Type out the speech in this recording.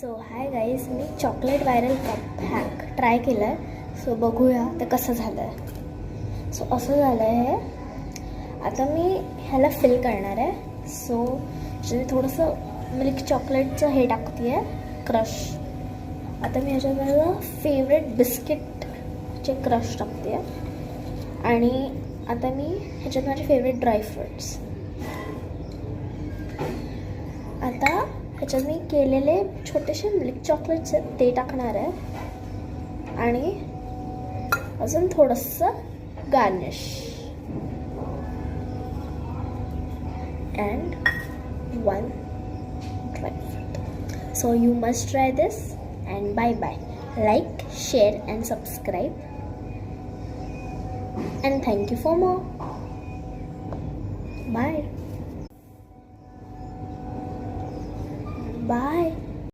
So hi guys, मी chocolate viral cup hack try केलं आहे. सो बघूया ते कसं झालं आहे. सो असं झालं आहे हे. आता मी ह्याला फिल करणार आहे. सो ह्याच्यात थोडंसं मिल्क चॉकलेटचं हे टाकते आहे, क्रश. आता मी ह्याच्यात माझं फेवरेट बिस्किटचे क्रश टाकते आहे. आणि आता मी ह्याच्यात माझे फेवरेट ड्रायफ्रूट्स. आता ह्याच्यात मी केलेले छोटेसे मिल्क चॉकलेट्स आहेत ते टाकणार आहे. आणि अजून थोडंसं garnish. And one dry fruit. So you must try this and bye bye. Like, share and subscribe. And thank you for more. Bye.